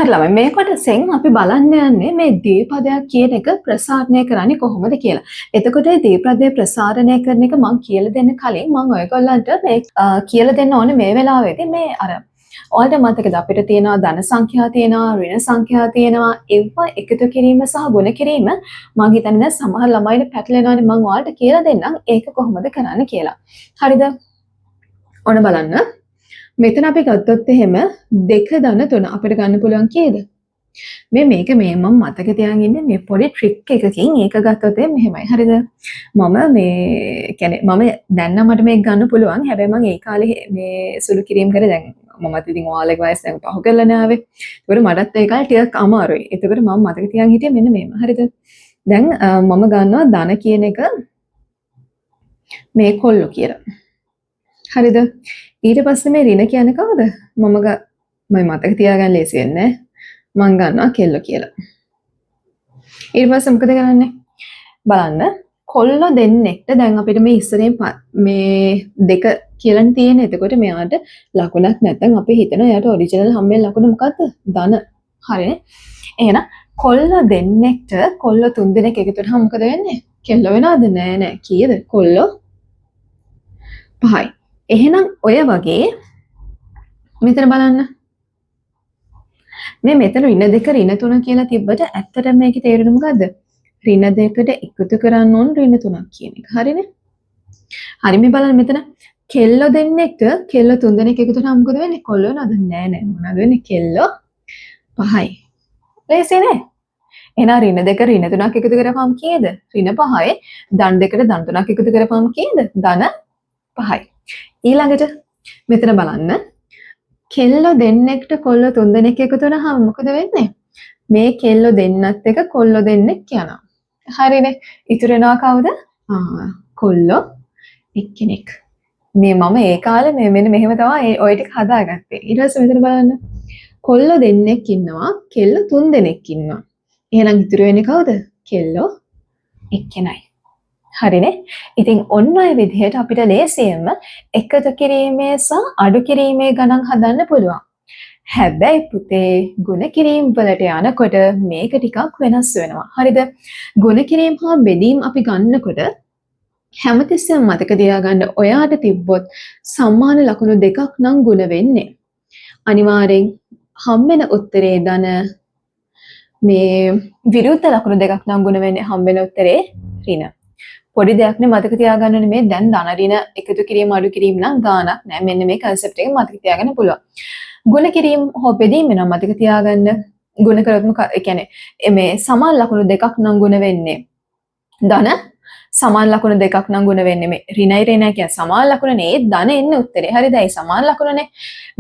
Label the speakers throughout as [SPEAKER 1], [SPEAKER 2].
[SPEAKER 1] හරි ළමයි මේ කොටසෙන් අපි බලන්න යන්නේ මේ දීපදයක් කියන එක ප්‍රසාරණය කරන්නේ කොහොමද කියලා. එතකොට මේ දීපදේ ප්‍රසාරණය කරන එක මම කියලා දෙන්න කලින් මම ඔයගොල්ලන්ට මේ කියලා දෙන්න ඕනේ මේ වෙලාවේදී මේ අර ඔයාලට මතකද අපිට තියෙනවා ධන සංඛ්‍යා තියෙනවා ඍණ සංඛ්‍යා තියෙනවා ඒවා එකතු කිරීම සහ ගුණ කිරීම මම හිතන්නේ දැන් සමහර ළමයිට පැටලෙනවානේ මම ඔයාලට කියලා දෙන්නම් ඒක කොහොමද කරන්න කියලා. හරිද? ඔන්න බලන්න. මෙතන අපි ගත්තොත් එහෙම 2 ධන 3 අපිට ගන්න පුළුවන් කීයද? මේක මම මතක තියාගෙන ඉන්නේ මේ පොඩි ට්‍රික් එකකින් ඒක ගත්තොත් මෙහෙමයි. හරිද? මම මේ කියන්නේ මම දැන් නම් මට මේක ගන්න පුළුවන්. හැබැයි මම ඒ කාලේ මේ සුළු කිරීම කරේ දැන් මමත් ඉතින් ඔයාලගේ වයස දැන් පහු කරලානේ ආවේ. ඒකට මටත් ඒ කාලේ ටිකක් අමාරුයි. ඒකට මම මතක තියාගෙන හිටියේ මෙන්න මේම. හරිද? දැන් මම ගන්නවා ධන කියන එක මේ කොල්ල කියලා. හරිද? ඊට පස්සේ මේ ඍණ කියන්නේ කවුද? මම මතක තියාගන්න ලේසි වෙන්නේ මම ගන්නවා කෙල්ල කියලා. ඊට පස්සේ මොකද කරන්නේ? බලන්න කොල්ල දෙන්නෙක්ට දැන් අපිට මේ ඉස්සරෙන් මේ දෙක කියලානේ තියෙන්නේ. එතකොට මෙයාට ලකුණක් නැත්නම් අපි හිතනවා එයාට ඔරිජිනල් හම්බෙන ලකුණ මොකද්ද? ධන. හරිනේ. එහෙනම් කොල්ල දෙන්නෙක්ට කොල්ල තුන් දෙනෙක් එකතු වෙනහම මොකද වෙන්නේ? කෙල්ල වෙනවද? නෑ. කීයද? කොල්ල 5යි. එහෙනම් ඔය වගේ මෙතන බලන්න මේ මෙතන ඍණ 2 ඍණ 3 කියලා තිබ්බට ඇත්තටම මේකේ තේරුම මොකද්ද? ඍණ 2කට එකතු කරන්න ඕන ඍණ 3ක් කියන එක. හරිනේ? හරි මේ බලන්න මෙතන කෙල්ල දෙන්නෙක්ට කෙල්ල 3 දෙනෙක් එකතු වුණාම මොකද වෙන්නේ? කොල්ල වෙනවද? නෑ. මොනවද වෙන්නේ? කෙල්ල 5යි. ලේසි නේ? එහෙනම් ඍණ 2 ඍණ 3ක් එකතු කරපුවම කීයද? ඍණ 5යි. ධන 2කට ධන 3ක් එකතු කරපුවම කීයද? ධන 5යි. ඊළඟට මෙතන බලන්න කෙල්ල දෙන්නෙක්ට කොල්ල 3 දෙනෙක් එකතු වුණාම මොකද වෙන්නේ? මේ කෙල්ල දෙන්නත් එක කොල්ල දෙන්නෙක් යනවා. හරිනේ. ඉතුරු වෙනවා කවුද? කොල්ල එක්කෙනෙක්. මේ මම ඒ කාලේ මෙන්න මෙහෙම තමයි ඔය ටික හදාගත්තේ. ඊට පස්සේ මෙතන බලන්න. කොල්ල දෙන්නෙක් ඉන්නවා, කෙල්ල 3 දෙනෙක් ඉන්නවා. එහෙනම් ඉතුරු වෙන්නේ කවුද? කෙල්ල එක්කෙනයි. හරිනේ. ඉතින් ඔන්න ඔය විදිහට අපිට ලේසියෙන්ම එකතු කිරීමේ සහ අඩු කිරීමේ ගණන් හදන්න පුළුවන්. හැබැයි පුතේ ගුණ කිරීම වලට යනකොට මේක ටිකක් වෙනස් වෙනවා. හරිද? ගුණ කිරීම හා බෙදීම අපි ගන්නකොට හැමතිස්සෙම මතක තියාගන්න ඔයාට තිබ්බොත් සම්මාන ලකුණු දෙකක් නම් ගුණ වෙන්නේ. අනිවාර්යෙන් හම්බෙන උත්තරේ ධන මේ විරුද්ධ ලකුණු දෙකක් නම් ගුණ වෙන්නේ හම්බෙන උත්තරේ ඍණ. පොඩි දෙයක් නේ මතක තියාගන්න ඕනේ මේ දැන් ධන ඍණ එකතු කිරීම අඩු කිරීම නම් ගාණක් නෑ. මෙන්න මේ concept එක මතක තියාගන්න පුළුවන්. ගුණ කිරීම හෝ බෙදීම නම් මතක තියාගන්න. ගුණ කරොත් ඒ කියන්නේ මේ සමාන ලකුණු දෙකක් නම් ගුණ වෙන්නේ. ධන සමාන ලකුණු දෙකක් නම් ගුණ වෙන්නේ මේ ඍණයි ඍණයි කියන සමාන ලකුණනේ ඒ ධන එන්නේ උත්තරේ. හරිද? ඒ සමාන ලකුණනේ.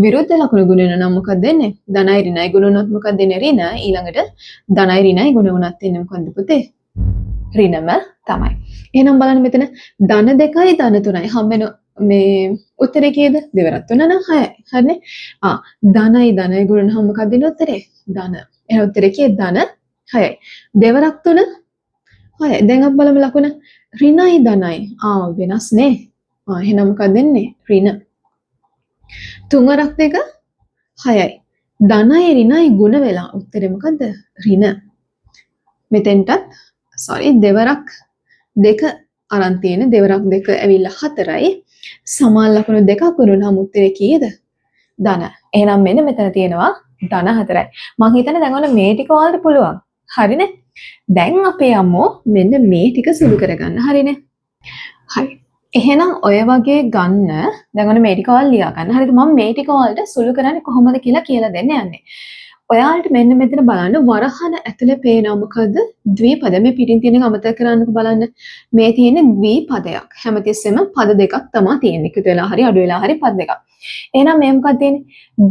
[SPEAKER 1] විරුද්ධ ලකුණු ගුණ වෙන නම් මොකක්ද වෙන්නේ? ධනයි ඍණයි ගුණ වුණොත් මොකක්ද වෙන්නේ? ඍණ. ඊළඟට ධනයි ඍණයි ගුණ වුණත් වෙන්නේ මොකද්ද පුතේ? ඍණම තමයි. එහෙනම් බලන්න මෙතන ධන 2යි ධන 3යි හම්බෙන මේ උත්තරේ කීයද? දෙවරක් 3 නම් 6යි. හරිනේ? ධනයි ගුණ නම් මොකක්ද දෙන උත්තරේ? ධන. එහෙනම් උත්තරේ කීයද? ධන 6යි. දෙවරක් 3 6යි. දැන් අපි බලමු ලකුණ. ඍණයි ධනයි. වෙනස් නේ. එහෙනම් මොකක්ද දෙන්නේ? ඍණ. තුන්වරක් 2 6යි. ධනයි ඍණයි ගුණ වෙලා උත්තරේ මොකද්ද? ඍණ. මෙතෙන්ටත් දෙවරක් 2 අරන් තියෙන දෙවරක් 2 ඇවිල්ලා 4යි. සමාන ලකුණු දෙකක් ගුණුනහම උත්තරේ කීයද? ධන. එහෙනම් මෙන්න මෙතන තියෙනවා ධන 4යි. මම හිතන්නේ දැන් ඔන්න මේ ටික ඔයාලට පුළුවන්. හරිනේ? දැන් අපි යමු මෙන්න මේ ටික සුළු කරගන්න. හරිනේ? හරි. එහෙනම් ඔය වගේ ගන්න දැන් ඔන්න මේ ටික ඔයාලා ලියා ගන්න. හරිද? මම මේ ටික ඔයාලට සුළු කරන්නේ කොහොමද කියලා දෙන්න යන්නේ. ඔයාලට මෙන්න මෙතන බලන්න වරහන ඇතුලේ පේනවා මොකද? ද්විපද. මේ පිටින් තියෙන අමතක කරන්නකෝ බලන්න. මේ තියෙන්නේ ද්විපදයක්. හැමතිස්සෙම පද දෙකක් තමයි තියෙන්නේ. එකතු වෙලා හරි අඩු වෙලා හරි පද දෙකක්. එහෙනම් මේ මොකක්ද තියෙන්නේ?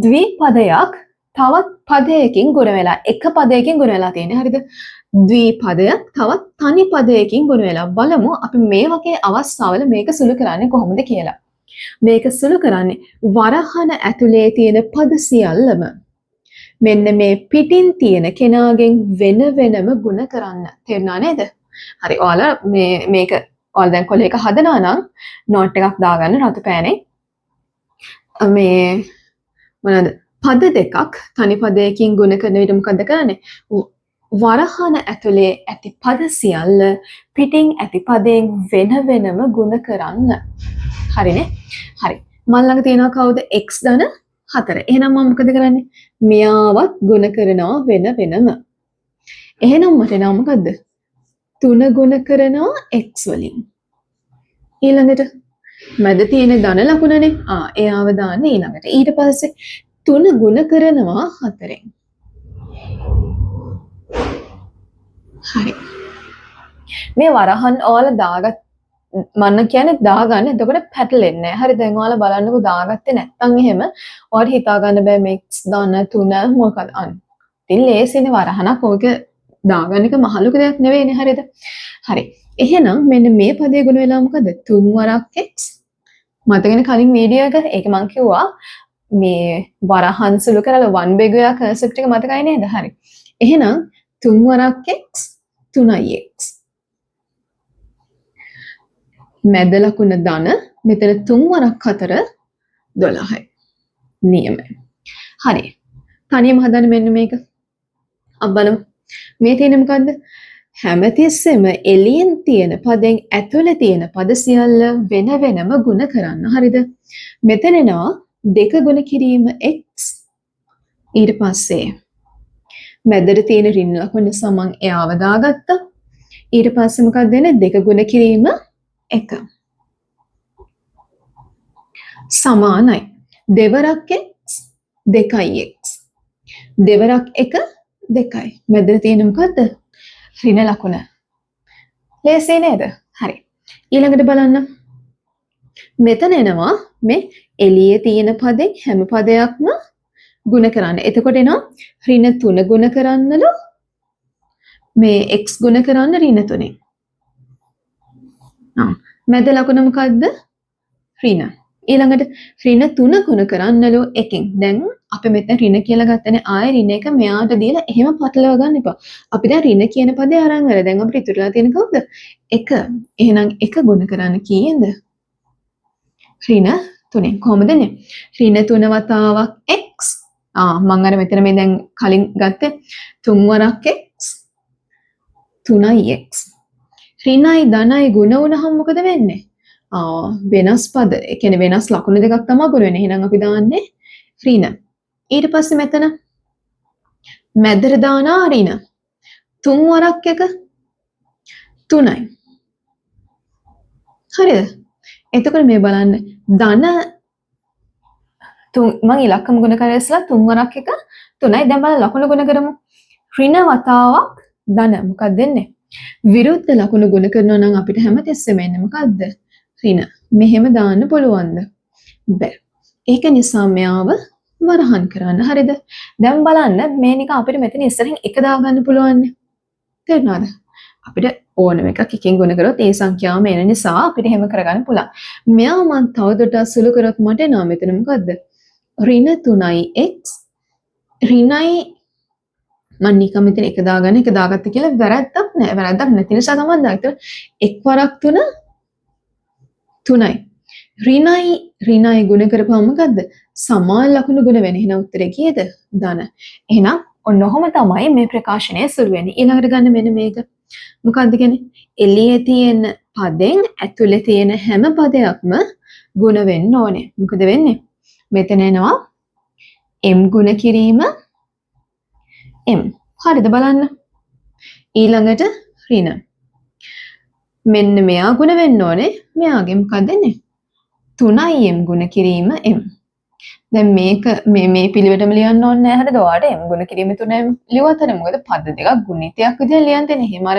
[SPEAKER 1] ද්විපදයක් තවත් පදයකින් ගුණ වෙලා එක පදයකින් ගුණ වෙලා තියෙන්නේ. හරිද? ද්විපදයක් තවත් තනි පදයකින් ගුණ වෙලා. බලමු අපි මේ වගේ අවස්ථාවල මේක සුළු කරන්නේ කොහොමද කියලා. මේක සුළු කරන්නේ වරහන ඇතුලේ තියෙන පද සියල්ලම මෙන්න මේ පිටින් තියෙන කෙනාගෙන් වෙන වෙනම ගුණ කරන්න. තේරුණා නේද? හරි. ඔයාලා මේක ඔයාලා දැන් කොලේක හදනවා නම් නෝට් එකක් දාගන්න රතු පෑනේ. මේ මොනවාද? පද දෙකක් තනි පදයකින් ගුණ කරන විට මොකද කරන්නේ? වරහන ඇතුලේ ඇති පද සියල්ල පිටින් ඇති පදයෙන් වෙන වෙනම ගුණ කරන්න. හරිනේ? හරි. මල් ළඟ තියෙනවා කවුද? x ධන 4. එහෙනම් මම මොකද කරන්නේ? මෙයාවත් ගුණ කරනවා වෙන වෙනම. එහෙනම් මට එනවා මොකද්ද? 3 ගුණ කරනවා x වලින්. ඊළඟට මැද තියෙන ධන ලකුණනේ. එයාව දාන්න ඊළඟට. ඊට පස්සේ 3 ගුණ කරනවා 4ෙන්. හරි. මේ වරහන් ඔයාලා දාගත් මම කියන්නේ දාගන්න. එතකොට පැටලෙන්නේ නැහැ. හරි දැන් ඔයාලා බලන්නකෝ දාගත්තේ නැත්නම් එහෙම ඔයාලට හිතා ගන්න බෑ මේ x ධන 3 මොකක්ද අන්න. ඉතින් ලේසිනේ වරහනක් ඕක දාගන්න එක මහලුක දෙයක් නෙවෙයිනේ හරිද? හරි. එහෙනම් මෙන්න මේ පදේ ගුණ වෙලා මොකද? 3 වරක් x. මතකනේ කලින් වීඩියෝ එක ඒක මම කිව්වා මේ වරහන් සුළු කරලා 1 බෙගුවා කන්සෙප්ට් එක මතකයි නේද? හරි. එහෙනම් 3 වරක් x 3x. මැද ලකුණ ධන මෙතන 3 වරක් 4 12යි. නියමයි. හරි. තනියම හදන්න මෙන්න මේක. අපි බලමු. මේ තියෙන්නේ මොකද්ද? හැමතිස්සෙම එළියෙන් තියෙන පදෙන් ඇතුලේ තියෙන පද සියල්ල වෙන වෙනම ගුණ කරන්න. හරිද? මෙතන එනවා දෙක ගුණ කිරීම x ඊට පස්සේ මැදට තියෙන ඍණ ලකුණ සමන් එයාව දාගත්තා. ඊට පස්සේ මොකක්ද වෙන්නේ? දෙක ගුණ කිරීම 1 සමානයි. දෙවරක් x 2x. දෙවරක් 1 2යි. මැදට තියෙන මොකද්ද? ඍණ ලකුණ. ලේසි නේද? හරි. ඊළඟට බලන්න. මෙතන එනවා මේ එළියේ තියෙන පදෙන් හැම පදයක්ම ගුණ කරන්න. එතකොට එනවා ඍණ 3 ගුණ කරන්නලු මේ x ගුණ කරන්න ඍණ 3ෙන්. මැද ලකුණ මොකද්ද? ඍණ. ඊළඟට ඍණ 3 ගුණ කරන්නලු 1ෙන්. දැන් අපි මෙතන ඍණ කියලා ගත්තනේ ආයෙ ඍණ එක මෙයාට දීලා එහෙම පටලවා ගන්න එපා. අපි දැන් ඍණ කියන පදේ අරන් වල. දැන් අපිට ඉතුරුලා තියෙන කවුද? 1. එහෙනම් 1 ගුණ කරන්න කීයද? ඍණ 3ෙන්. කොහොමද එන්නේ? ඍණ 3 වතාවක් x. මම අර මෙතන මේ දැන් කලින් ගත්තේ 3 වරක් x 3යි x. ඍණයි ධනයි ගුණ වුණාම මොකද වෙන්නේ? වෙනස් පද. ඒ කියන්නේ වෙනස් ලකුණු දෙකක් තමයි ගුණ වෙන්නේ. එහෙනම් අපි දාන්නේ ඍණ. ඊට පස්සේ මෙතන මැදට දානවා ඍණ. 3 වරක් 1 3යි. හරිද? එතකොට මේ බලන්න ධන මම ඉලක්කම ගුණ කරලා ඉස්සලා 3 වරක් 1 3යි. දැන් බලන්න ලකුණු ගුණ කරමු. ඍණ වතාවක් ධන මොකක්ද දෙන්නේ? විරුද්ධ ලකුණු ගුණ කරනවා නම් අපිට හැමතිස්සෙම එන්නේ මොකද්ද? ඍණ. මෙහෙම දාන්න පුළුවන්ද? බැ. ඒක නිසා මෙයාව වරහන් කරන්න. හරිද? දැන් බලන්න මේ නික අපිට මෙතන ඉස්සරහින් එක දාගන්න පුළුවන්. තේරුණාද? අපිට ඕනම එකක් එකකින් ගුණ කරොත් ඒ සංඛ්‍යාවම එන නිසා අපිට එහෙම කරගන්න පුළුවන්. මෙයාව මම තවදුරටත් සුළු කරොත් මට එනවා මෙතන මොකද්ද? ඍණ 3යි x ඍණයි මම නිකන් මෙතන එක දාගන්න එක දාගත්ත කියලා වැරද්දක් නෑ. වැරද්දක් නැති නිසා තමයි දාගත්තේ. එක් වරක් 3යි. ඍණයි ගුණ කරපුවම මොකද්ද? සමාන ලකුණු ගුණ වෙන. එහෙනම් උත්තරේ කීයද? ධන. එහෙනම් ඔන්න ඔහොම තමයි මේ ප්‍රකාශනය සුළු වෙන්නේ. ඊළඟට ගන්න මෙන්න මේක. මොකද්ද කියන්නේ? එළියේ තියෙන පදෙන් ඇතුලේ තියෙන හැම පදයක්ම ගුණ වෙන්න ඕනේ. මොකද වෙන්නේ? මෙතන එනවා m ගුණ කිරීම m. හරිද බලන්න. ඊළඟට ඍණ. මෙන්න මෙයා ගුණ වෙන්න ඕනේ. මෙයාගේ මොකක්ද එන්නේ? 3යි m ගුණ කිරීම m. දැන් මේක මේ පිළිවෙතම ලියන්න ඕනේ නැහැ. හරිද? ඔයාලට m ගුණ කිරීම 3m ලියුවත් හරිය. මොකද පද දෙකක් ගුණිතයක් විදිහට ලියන්න තියෙන්නේ. එහෙම අර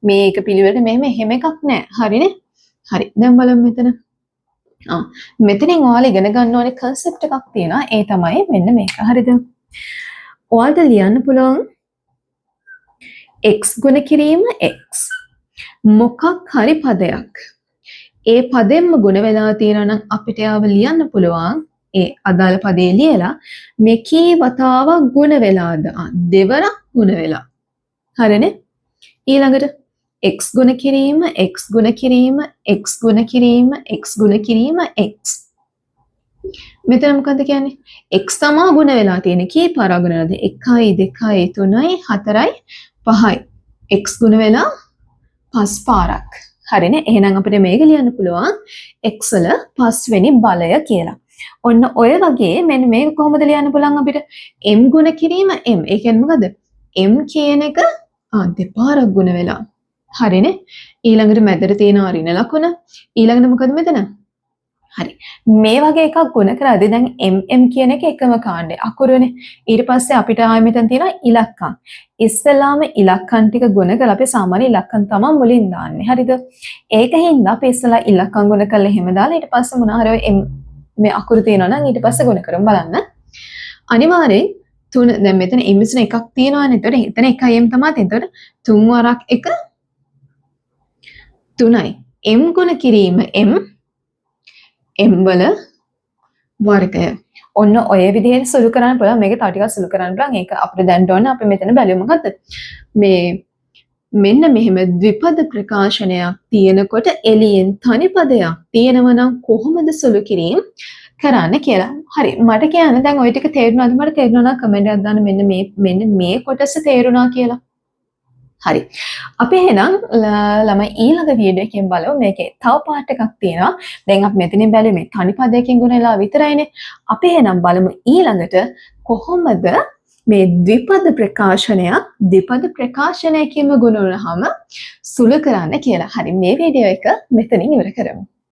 [SPEAKER 1] මේක පිළිවෙලට මෙහෙම එහෙම එකක් නැහැ. හරිනේ? හරි. දැන් බලමු මෙතන. මෙතනින් ඔයාලා ඉගෙන ගන්න ඕනේ concept එකක් තියෙනවා. ඒ තමයි මෙන්න මේක. හරිද? ඔයාලට ලියන්න පුළුවන් x ගුණ කිරීම x. මොකක් හරි පදයක්. ඒ පදෙන්ම ගුණ වෙලා තියෙනවා නම් අපිට ආව ලියන්න පුළුවන් ඒ අදාළ පදේ ලියලා මේ කී වතාවක් ගුණ වෙලාද? දෙවරක් ගුණ වෙලා. හරිනේ? ඊළඟට x ගුණ කිරීම x ගුණ කිරීම x ගුණ කිරීම x ගුණ කිරීම x. මෙතන මොකද්ද කියන්නේ? x තමා ගුණ වෙලා තියෙන්නේ. කී පාරක් ගුණ වෙලාද? 1යි 2යි 3යි 4යි 5යි. x ගුණ වෙලා 5 පාරක්. හරිනේ. එහෙනම් අපිට මේක ලියන්න පුළුවන් x වල 5 වෙනි බලය කියලා. ඔන්න ඔය වගේ මෙන්න මේක කොහොමද ලියන්න පුළුවන් අපිට? m ගුණ කිරීම m. ඒ කියන්නේ මොකද? m කියන එක දෙපාරක් ගුණ වෙලා. හරිනේ. ඊළඟට මැදට තියෙන ඍණ ලකුණ. ඊළඟට මොකද මෙතන? හරි. මේ වගේ එකක් ගුණ කරද්දී දැන් mm කියන එක එකම කාණ්ඩේ අකුරනේ. ඊට පස්සේ අපිට ආයෙ මෙතන තියෙනවා ඉලක්කම්. ඉස්සෙල්ලාම ඉලක්කම් ටික ගුණ කරලා අපි සාමාන්‍ය ඉලක්කම් තමයි මුලින් දාන්නේ. හරිද? ඒකින්ද අපි ඉස්සෙල්ලා ඉලක්කම් ගුණ කරලා එහෙම දාලා ඊට පස්සේ මොනවා හරි m මේ අකුරු තියෙනවා නම් ඊට පස්සේ ගුණ කරමු බලන්න. අනිවාර්යෙන් තුන දැන් මෙතන m ඉස්සන එකක් තියෙනවානේ. එතකොට එතන 1m තමයි තියෙන්නේ. එතකොට තුන් වරක් එක 3යි. m ගුණ කිරීම m m වල වර්ගය. ඔන්න ඔය විදිහට සුළු කරන්න පුළුවන්. මේක තව ටිකක් සුළු කරන්න පුළුවන්. ඒක අපිට දැන් ඕන අපි මෙතන බැලුවේ මොකද්ද? මේ මෙන්න මෙහෙම ද්විපද ප්‍රකාශනයක් තියෙනකොට එළියෙන් තනි පදයක් තියෙනවා නම් කොහොමද සුළු කිරීම කරන්න කියලා. හරි. මට කියන්න දැන් ওই ටික තේරුණාද? මට තේරුණා නම් කමෙන්ට් එකක් දාන්න මෙන්න මේ කොටස තේරුණා කියලා. හරි. අපි එහෙනම් ළමයි ඊළඟ වීඩියෝ එකකින් බලමු. මේකේ තව පාර්ට් එකක් තියෙනවා. දැන් අපි මෙතනින් බැලුවේ මේ තනි පදයකින් ගුණ වෙලා විතරයිනේ. අපි එහෙනම් බලමු ඊළඟට කොහොමද මේ ද්විපද ප්‍රකාශනයකින්ම ගුණ වුණාම සුළු කරන්න කියලා. හරි. මේ වීඩියෝ එක මෙතනින් ඉවර කරමු.